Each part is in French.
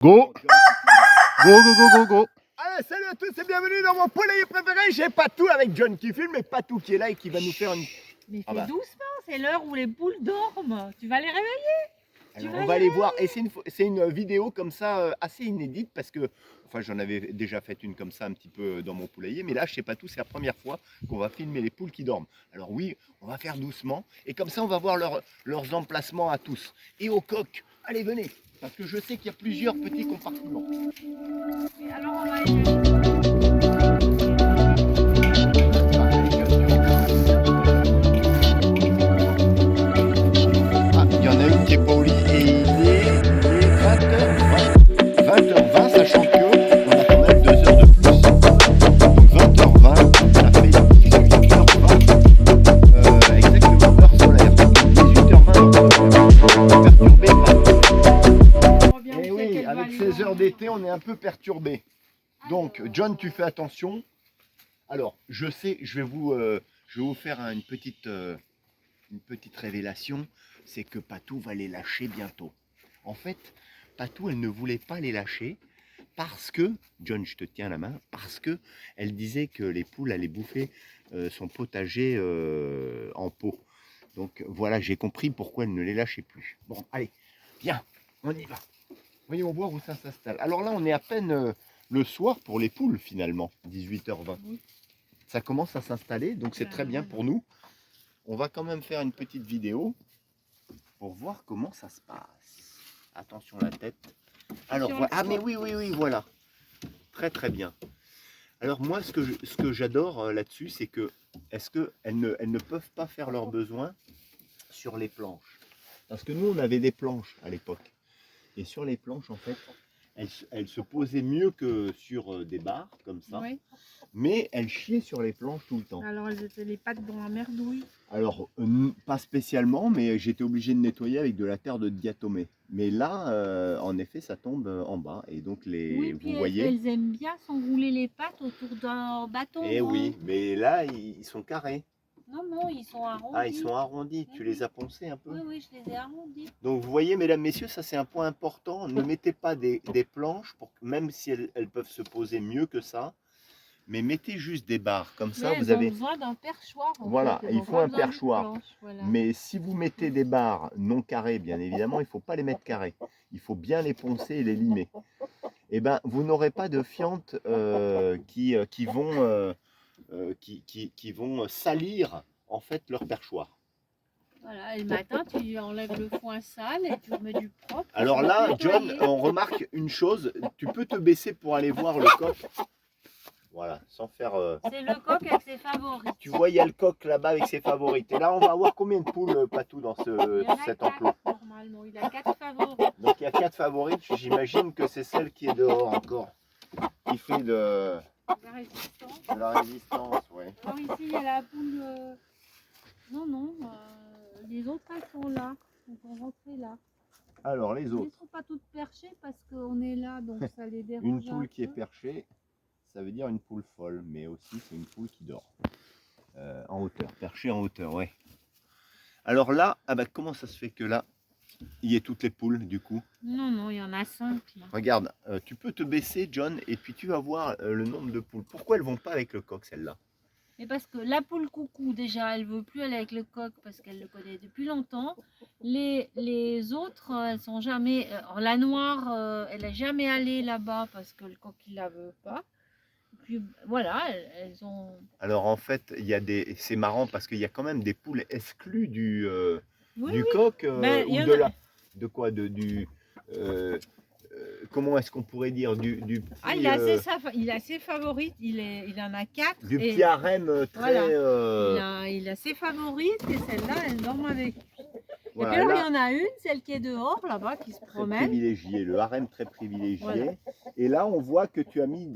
Go! Go, go, go, go, go! Allez, salut à tous et bienvenue dans mon poulailler préféré. J'ai Patou avec John qui filme et Patou qui est là et qui va nous faire une... Mais fais Ah bah. doucement, c'est l'heure où les poules dorment. Tu vas les réveiller. Alors, on va aller voir. Et c'est une vidéo comme ça assez inédite parce que, enfin, j'en avais déjà fait une comme ça un petit peu dans mon poulailler, mais là, chez Patou, c'est la première fois qu'on va filmer les poules qui dorment. Alors oui, on va faire doucement et comme ça, on va voir leurs emplacements à tous. Et aux coqs, allez, venez, parce que je sais qu'il y a plusieurs petits compartiments. Et alors on va aller... Ah, il y en a une qui est pas au lit et il est 20h20. 20h20, sachant qu'on a quand même 2 heures de plus. Donc 20h20, ça fait 18h20. Exactement, heure solaire. 18h20, perturbé par... Eh oui, avec ces heures d'été, on est un peu perturbé. Donc, John, tu fais attention. Alors, je sais, je vais vous faire une petite révélation, c'est que Patou va les lâcher bientôt. En fait, Patou, elle ne voulait pas les lâcher parce que, John, je te tiens la main, parce que elle disait que les poules allaient bouffer son potager en pot. Donc voilà, j'ai compris pourquoi elle ne les lâchait plus. Bon, allez, viens, on y va. Voyons voir où ça s'installe. Alors là, on est à peine le soir pour les poules finalement, 18h20. Oui. Ça commence à s'installer, donc c'est très bien pour nous. On va quand même faire une petite vidéo pour voir comment ça se passe. Attention la tête. Alors voilà. Ah mais oui, voilà. Très très bien. Alors moi, ce que j'adore là-dessus, c'est que elles ne peuvent pas faire leurs besoins sur les planches. Parce que nous, on avait des planches à l'époque. Et sur les planches, en fait, elles se posaient mieux que sur des barres, comme ça. Oui. Mais elles chiaient sur les planches tout le temps. Alors elles étaient les pattes dans la merdouille. Alors, pas spécialement, mais j'étais obligé de nettoyer avec de la terre de diatomée. Mais là, en effet, ça tombe en bas. Et donc, Oui, puis vous voyez. elles aiment bien s'enrouler les pattes autour d'un bâton. Eh oui, mais là, ils sont carrés. Non, non, ils sont arrondis. Ah, ils sont arrondis. Tu les as poncés un peu? Oui, oui, je les ai arrondis. Donc, vous voyez, mesdames, messieurs, ça c'est un point important. Ne mettez pas des planches, même si elles peuvent se poser mieux que ça. Mais mettez juste des barres, comme ça Mais vous elles avez... ont besoin d'un perchoir. Voilà, il faut un perchoir. Voilà. Mais si vous mettez des barres non carrées, bien évidemment, il ne faut pas les mettre carrées. Il faut bien les poncer et les limer. Et ben, vous n'aurez pas de fientes qui vont salir en fait leur perchoir. Voilà, et le matin, tu enlèves le foin sale et tu remets du propre. Alors là, John, on remarque une chose. Tu peux te baisser pour aller voir le coq. Voilà, sans faire... C'est le coq avec ses favoris. Tu vois, il y a le coq là-bas avec ses favorites. Et là, on va voir combien de poules, Patou, dans Il y en a cet 4, enclos. normalement, il a 4 favoris. Donc, il y a 4 favorites. J'imagine que c'est celle qui est dehors encore. Qui fait de La résistance. la résistance, ouais. Alors ici, il y a la poule... Non, non, les autres, elles sont là. Elles sont rentrées là. Alors, les Elles autres. ne sont pas toutes perchées parce qu'on est là, donc ça les dérange. Une poule un qui est peu. perchée, ça veut dire une poule folle. Mais aussi, c'est une poule qui dort. En hauteur, perchée en hauteur, ouais. Alors là, ah bah, comment ça se fait que là, il y ait toutes les poules, du coup? Non, non, il y en a 5 là. Regarde, tu peux te baisser, John, et puis tu vas voir le nombre de poules. Pourquoi elles vont pas avec le coq, celle-là? Mais parce que la poule coucou, déjà, elle veut plus aller avec le coq parce qu'elle le connaît depuis longtemps. Les autres, elles sont jamais... la noire, elle n'est jamais allée là-bas parce que le coq, il la veut pas. Et puis voilà, elles ont... Alors en fait, il y a c'est marrant parce qu'il y a quand même des poules exclues du Oui, coq Ben, ou y en de a- la... De quoi? Comment est-ce qu'on pourrait dire? Du petit, Ah, il a ses favorites, il en a 4. du petit harem très... Voilà. Il a ses favorites et celle-là, elle dort avec. voilà, et puis alors, là, il y en a une, celle qui est dehors, là-bas, qui se très promène. privilégié, le harem très privilégié. Voilà. Et là, on voit que tu as mis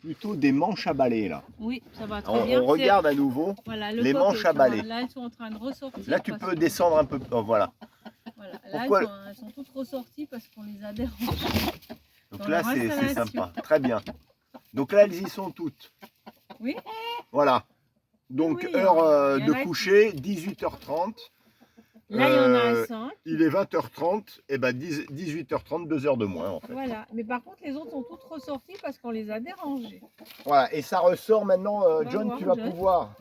plutôt des manches à balai, là. Oui, ça va très bien. On regarde à nouveau. Voilà, les coq manches est à balai. Là, elles sont en train de ressortir. Là, tu parce peux que- descendre un peu. Oh, voilà. Voilà. Là, Pourquoi elles sont toutes ressorties parce qu'on les a dérangées. Donc Dans là, leur c'est installation. sympa. Très bien. Donc là, elles y sont toutes. Oui. Voilà. Donc, Oui, heure il y en de a qui- coucher, 18h30. Là, il y en a 5. Il est 20h30, et ben 18h30, 2 heures de moins en fait. Voilà. Mais par contre, les autres sont toutes ressorties parce qu'on les a dérangées. Voilà, et ça ressort maintenant, On va John, voir, tu vas John. pouvoir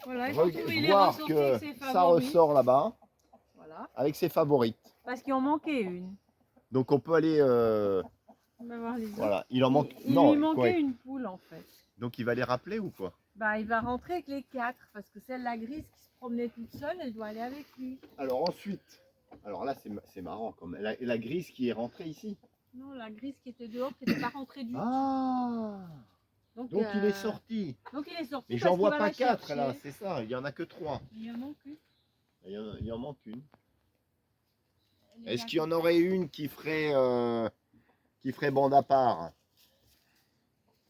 Voilà, il faut trouver les voir ressorties que de ses ça favoris. ressort là-bas, Voilà. avec ses favorites. Parce qu'il en manquait une. Donc on peut aller, On va voir les autres. voilà, il en manque, Il non, lui manquait quoi, une poule en fait. donc il va les rappeler ou quoi? Bah, il va rentrer avec les 4 parce que celle la grise qui se promenait toute seule, elle doit aller avec lui. Alors ensuite, alors là c'est marrant, comme la grise qui est rentrée ici. Non, la grise qui était dehors, qui n'était pas rentrée du tout. Ah, donc il est sorti. Donc il est sorti. Mais parce j'en vois qu'il va pas la 4 chercher. là, c'est ça, il y en a que 3. Il en manque une. Il en manque une. Elle est Est-ce là. qu'il y en aurait une qui ferait bande à part?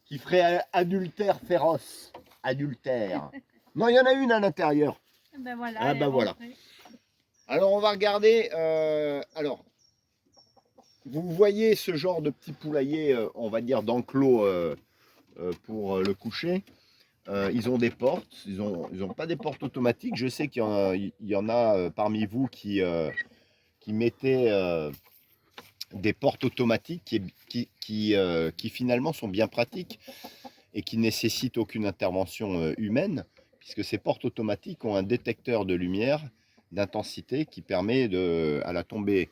Qui ferait adultère féroce? Adultère. Non, il y en a une à l'intérieur. Ben voilà. Ah, elle est ben voilà. rentrée. Alors on va regarder. Alors, vous voyez ce genre de petit poulailler, on va dire d'enclos pour le coucher. Ils ont des portes. Ils ont pas des portes automatiques. Je sais qu'il y en a parmi vous qui mettaient des portes automatiques qui finalement sont bien pratiques et qui nécessitent aucune intervention humaine, puisque ces portes automatiques ont un détecteur de lumière d'intensité qui permet à la tombée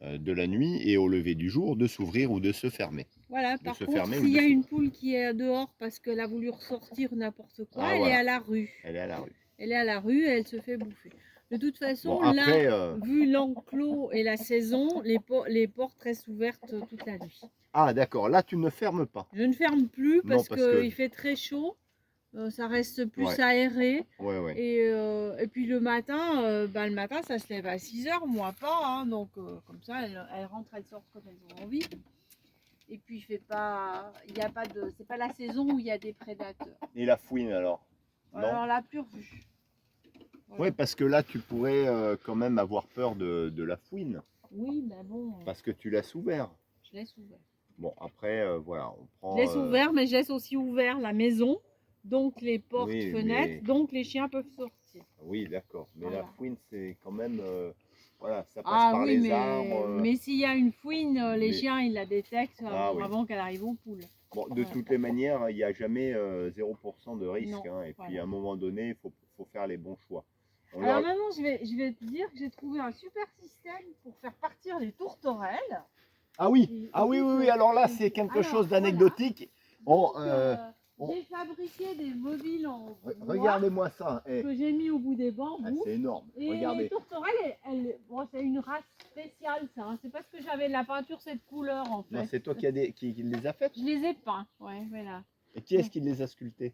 de la nuit et au lever du jour de s'ouvrir ou de se fermer. Voilà, De par se contre, fermer ou s'il de y a se- une poule qui est dehors parce qu'elle a voulu ressortir n'importe quoi, Ah, elle voilà. est à la rue. Elle est à la rue. Elle est à la rue et elle se fait bouffer. De toute façon, Bon, après, là, vu l'enclos et la saison, les portes restent ouvertes toute la nuit. ah d'accord, là tu ne fermes pas. Je ne ferme plus Non, parce parce que- qu'il fait très chaud, ça reste plus Ouais. aéré. Ouais. Et puis le matin, ça se lève à 6 h, moi pas. Hein, donc comme ça, elles rentrent, elles sortent quand elles ont envie. Et puis il fait pas, il y a pas de, c'est pas la saison où il y a des prédateurs. Et la fouine alors? Non. Alors la pure vue. Voilà. Oui, parce que là tu pourrais quand même avoir peur de la fouine, Oui, mais bon, parce que tu laisses ouvert. je laisse ouvert. Bon, après, voilà, on prend... Je laisse ouvert, mais je laisse aussi ouvert la maison, donc les portes, Oui, fenêtres, mais- donc les chiens peuvent sortir. Oui, d'accord. Mais Voilà. la fouine, c'est quand même... voilà, ça passe Ah par oui, les arbres. mais s'il y a une fouine, les mais- chiens, ils la détectent Ah oui. avant qu'elle arrive aux poules. Bon, de Ouais. toutes les manières, il n'y a jamais 0% de risque. Non, Hein, et puis voilà. à un moment donné, il faut faire les bons choix. On Alors leur- maintenant, je vais te dire que j'ai trouvé un super système pour faire partir les tourterelles. Ah oui, Et- ah oui, écoute, oui, oui, alors là, c'est quelque alors, chose voilà. d'anecdotique. On, Donc, on- j'ai fabriqué des mobiles en bois regardez-moi ça. Eh, que j'ai mis au bout des ah, bambous. c'est énorme. Et les Regardez. tourterelles, bon, c'est une race spéciale, ça. Hein. C'est parce que j'avais de la peinture cette couleur, en fait. Non, c'est toi qui les as faites. Je les ai peints, ouais, voilà. Et qui est-ce qui les a sculptés?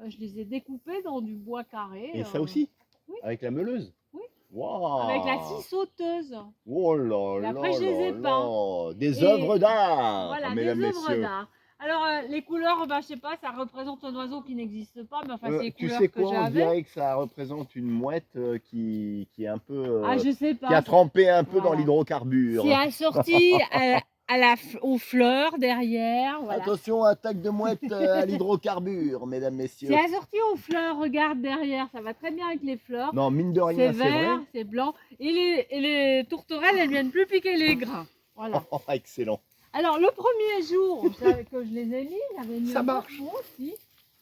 Je les ai découpés dans du bois carré. Et ça aussi? oui. Avec la meuleuse? Oui. Waouh. Avec la scie sauteuse. Oh là Et là après, je les ai là peints. là. Des Et- œuvres d'art, Voilà, des mesdames, œuvres messieurs. d'art. Alors, les couleurs, bah, je sais pas, ça représente un oiseau qui n'existe pas, mais enfin, c'est les Tu couleurs sais que quoi, on j'avais. dirait que ça représente une mouette qui est un peu... Ah, je sais pas. qui a trempé un peu dans Voilà. l'hydrocarbure. C'est assorti aux fleurs derrière. Voilà. Attention, attaque de mouette à l'hydrocarbure, mesdames, messieurs. C'est assorti aux fleurs, regarde derrière, ça va très bien avec les fleurs. Non, mine de C'est rien, c'est vert, vrai. c'est blanc. Et les tourterelles, elles viennent plus piquer les grains. Voilà. Oh, excellent. Alors, le premier jour que je les ai mis, j'avais mis Ça un marche. corbeau aussi.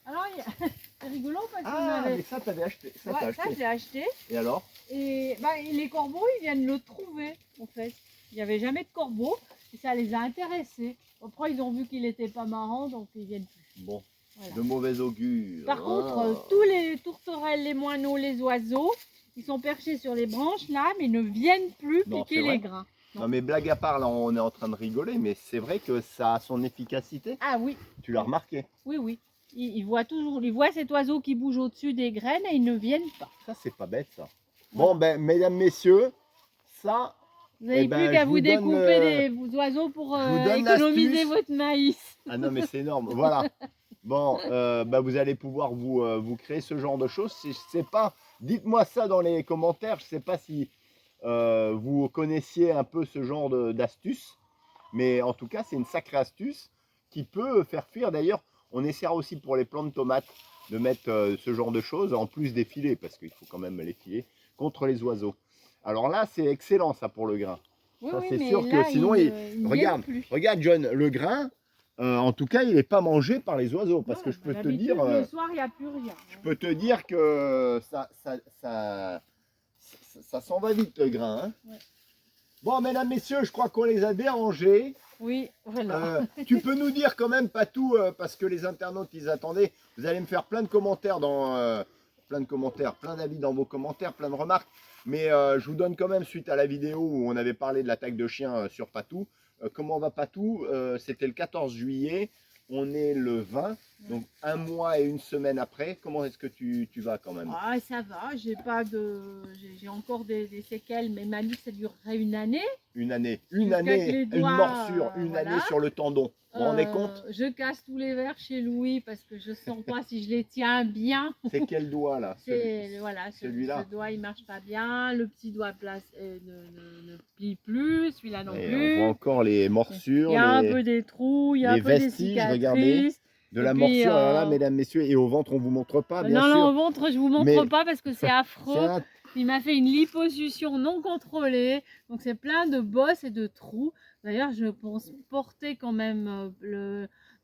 Alors, c'est rigolo parce qu'on Ah, avait... mais ça, t'avais acheté. Ça, Ouais, t'as ça, acheté. j'ai acheté. Et alors? Et bah, les corbeaux, ils viennent le trouver, en fait. Il n'y avait jamais de corbeau, et ça les a intéressés. Après, ils ont vu qu'il n'était pas marrant, donc ils viennent plus. Bon, Voilà. de mauvais augure. Par contre, Ah. tous les tourterelles, les moineaux, les oiseaux, ils sont perchés sur les branches là, mais ils ne viennent plus Non, piquer c'est vrai. les grains. Non, mais blague à part, là, on est en train de rigoler, mais c'est vrai que ça a son efficacité. Ah oui, Tu l'as remarqué. oui, oui. Ils voient toujours, ils voient cet oiseau qui bouge au-dessus des graines et ils ne viennent pas. Ça, c'est pas bête, ça. Voilà. Bon, ben, mesdames, messieurs, ça, Vous n'avez Eh ben, plus qu'à je vous vous donne, découper des oiseaux pour je vous donne économiser l'astuce. votre maïs. ah non, mais c'est énorme. Voilà. Bon, bah, vous allez pouvoir vous créer ce genre de choses. Je sais pas, dites-moi ça dans les commentaires. Je sais pas si vous connaissiez un peu ce genre d'astuce, mais en tout cas, c'est une sacrée astuce qui peut faire fuir. D'ailleurs, on essaiera aussi pour les plants de tomates de mettre ce genre de choses, en plus des filets, parce qu'il faut quand même les filer, contre les oiseaux. Alors là, c'est excellent ça pour le grain. Oui, Ça, oui, c'est mais sûr que là, sinon, il ne viennent regarde, plus. regarde John, le grain, en tout cas, il n'est pas mangé par les oiseaux. Parce que Non, je peux te d'habitude, dire, le soir, il n'y a plus rien. je peux te dire que ça s'en va vite le grain. Hein. Ouais. Bon, mesdames, messieurs, je crois qu'on les a dérangés. Oui, voilà. Tu peux nous dire quand même, Patou, parce que les internautes, ils attendaient. Vous allez me faire plein de commentaires, plein d'avis dans vos commentaires, plein de remarques. Mais je vous donne quand même, suite à la vidéo où on avait parlé de l'attaque de chien sur Patou, comment va Patou? C'était le 14 juillet, on est le 20, donc un mois et une semaine après. Comment est-ce que tu vas quand même? Ah, ça va, j'ai encore des séquelles, mais m'a dit que ça durerait une année. Une année, Les doigts, une morsure, une voilà. année sur le tendon. Vous vous rendez compte? Je casse tous les verres chez Louis parce que je sens pas si je les tiens bien. C'est quel doigt là? Voilà, celui-là. ce doigt il marche pas bien, le petit doigt ne plie plus, celui-là non Et plus. on voit encore les morsures, Il y a un peu des trous, il y a un les peu des vestiges, cicatrices. regardez. De la Et puis, morsure, alors là, mesdames, messieurs, et au ventre, on vous montre pas, bien non, sûr. non, au ventre, je vous montre Mais- pas parce que c'est affreux. C'est un- Il m'a fait une liposuction non contrôlée, donc c'est plein de bosses et de trous. D'ailleurs, je pense porter quand même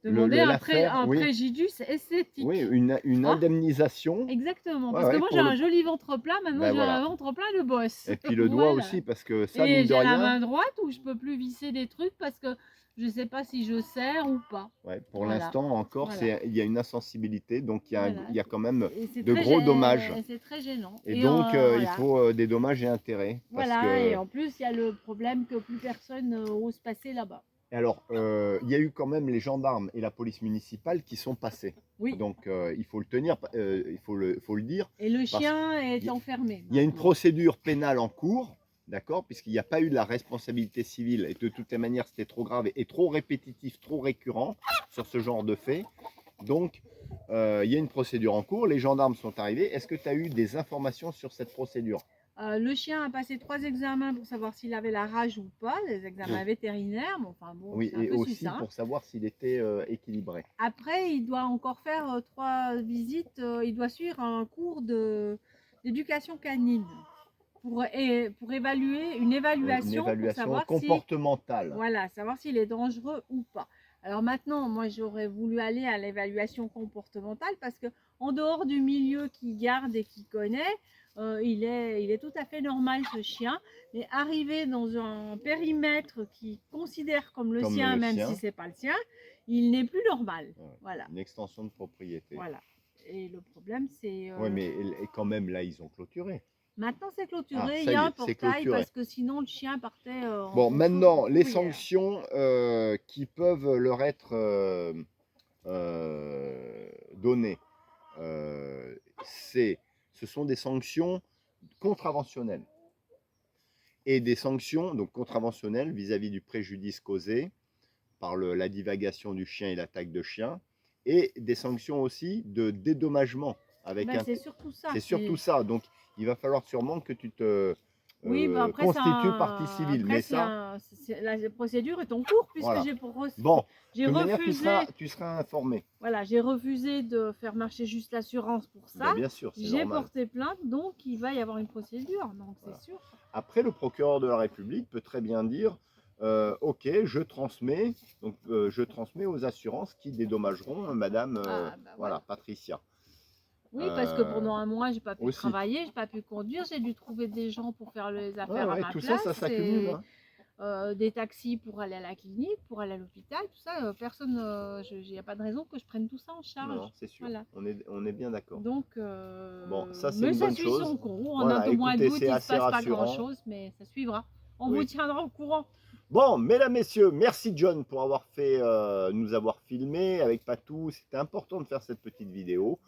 demander l'affaire, un oui. préjudice esthétique. Oui, une Ah. indemnisation. Exactement, Ouais, parce ouais, que moi pour j'ai le- un joli ventre plat, maintenant Ben j'ai voilà. un ventre plein de bosses. Et puis le doigt Voilà. aussi, parce que ça, Et mine de j'ai la rien, main droite où je peux plus visser des trucs parce que je sais pas si je serre ou pas. ouais, pour Voilà. l'instant encore, Voilà. il y a une insensibilité, donc il y a, Voilà. il y a quand même Et c'est de très gros gê- dommages. C'est très gênant. Et donc, il voilà. faut des dommages et intérêts. Parce Voilà, que... et en plus, il y a le problème que plus personne ose passer là-bas. Alors, il y a eu quand même les gendarmes et la police municipale qui sont passés. Oui. Donc, il faut le tenir, il faut le dire. Et le Parce chien est qu'il y a- enfermé. Il y a une maintenant. procédure pénale en cours, d'accord, puisqu'il n'y a pas eu de la responsabilité civile et de toutes les manières, c'était trop grave et trop répétitif, trop récurrent sur ce genre de fait. Donc, il y a une procédure en cours, les gendarmes sont arrivés. Est-ce que tu as eu des informations sur cette procédure? Le chien a passé 3 examens pour savoir s'il avait la rage ou pas, des examens vétérinaires. Mais enfin bon, Oui, c'est un et peu aussi succinct. pour savoir s'il était équilibré. Après, il doit encore faire 3 visites. Il doit suivre un cours d'éducation canine pour évaluer une évaluation, pour Une savoir si, comportementale. voilà, savoir s'il est dangereux ou pas. Alors maintenant, moi, j'aurais voulu aller à l'évaluation comportementale parce que en dehors du milieu qu'il garde et qu'il connaît, il est tout à fait normal ce chien. Mais arriver dans un périmètre qu'il considère comme le sien, le même sien. si c'est pas le sien, il n'est plus normal. Ouais. Voilà. Une extension de propriété. Voilà. Et le problème, c'est Oui, mais et quand même, là, ils ont clôturé. maintenant c'est Ah, clôturé. ça Il y y a est, un c'est portail clôturé. parce que sinon le chien partait. Bon, en maintenant, les fourrière. sanctions qui peuvent leur être données, ce sont des sanctions contraventionnelles. Et des sanctions donc contraventionnelles vis-à-vis du préjudice causé par la divagation du chien et l'attaque de chien, et des sanctions aussi de dédommagement. Avec Ben, c'est surtout ça. c'est surtout ça. Donc, il va falloir sûrement que tu te Oui, ben après, constitues partie civile. après, Mais ça, la procédure est en cours puisque Voilà. j'ai bon, de toute manière, refusé. tu seras informé. Voilà, j'ai refusé de faire marcher juste l'assurance pour ça. Ben, bien sûr, c'est J'ai normal. porté plainte, donc il va y avoir une procédure, donc Voilà. c'est sûr. Après, le procureur de la République peut très bien dire ok, je transmets aux assurances qui dédommageront Madame Ah, bah, voilà, Patricia. Oui, parce que pendant un mois, j'ai pas pu aussi. travailler, j'ai pas pu conduire, j'ai dû trouver des gens pour faire les Ouais, affaires à ouais, ma tout place. ça s'accumule. Hein. Des taxis pour aller à la clinique, pour aller à l'hôpital, tout ça, personne, il n'y a pas de raison que je prenne tout ça en charge. Non, c'est sûr. Voilà. On est bien d'accord. Donc, Bon, ça, c'est mais une ça bonne suit chose. son cours. Voilà, En un mois écoutez, d'août, c'est il ne se assez passe pas rassurant. grand-chose, mais ça suivra. On Oui. vous tiendra au courant. Bon, mesdames, messieurs, merci John pour avoir fait, nous avoir filmé avec Patou. C'était important de faire cette petite vidéo.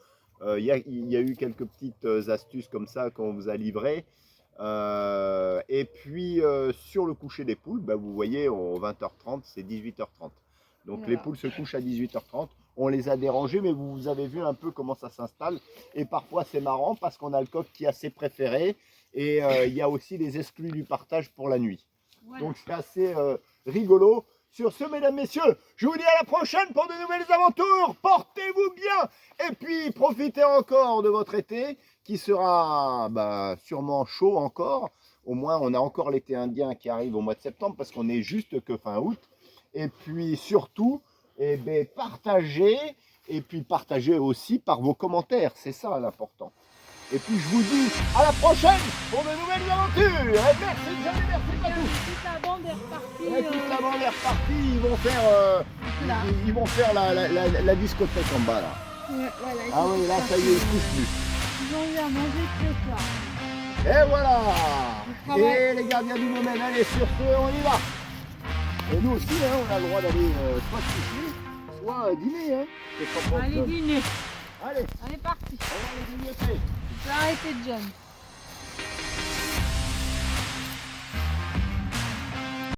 Il y a eu quelques petites astuces comme ça qu'on vous a livrées. Et puis, sur le coucher des poules, bah, vous voyez, au 20h30, c'est 18h30. Donc, Voilà. les poules se couchent à 18h30. On les a dérangées, mais vous avez vu un peu comment ça s'installe. Et parfois, c'est marrant parce qu'on a le coq qui a ses préférés. Et il y a aussi les exclus du partage pour la nuit. Voilà. Donc c'est assez rigolo. Sur ce, mesdames, messieurs, je vous dis à la prochaine pour de nouvelles aventures. Portez-vous bien. Et puis, profitez encore de votre été qui sera sûrement chaud encore. Au moins, on a encore l'été indien qui arrive au mois de septembre parce qu'on est juste que fin août. Et puis surtout, eh ben, partagez, et puis partagez aussi par vos commentaires. C'est ça l'important. Et puis je vous dis à la prochaine pour de nouvelles aventures. Et merci Johnny, merci Patou. Toute la bande est repartie. Et toute la bande est repartie. Ils vont faire la discothèque en bas là. Ouais, voilà, Ah oui, là ça y est, ils couchent plus. Ils ont eu à manger ce soir. Et voilà. Ah ouais. Et les gardiens du domaine, allez sur ce, on y va. Et nous aussi, hein, on a le droit d'aller soit se coucher, soit dîner. Hein. C'est pas pour Allez John. dîner. Allez, Allez parti. on va aller grignoter. Je vais arrêter John.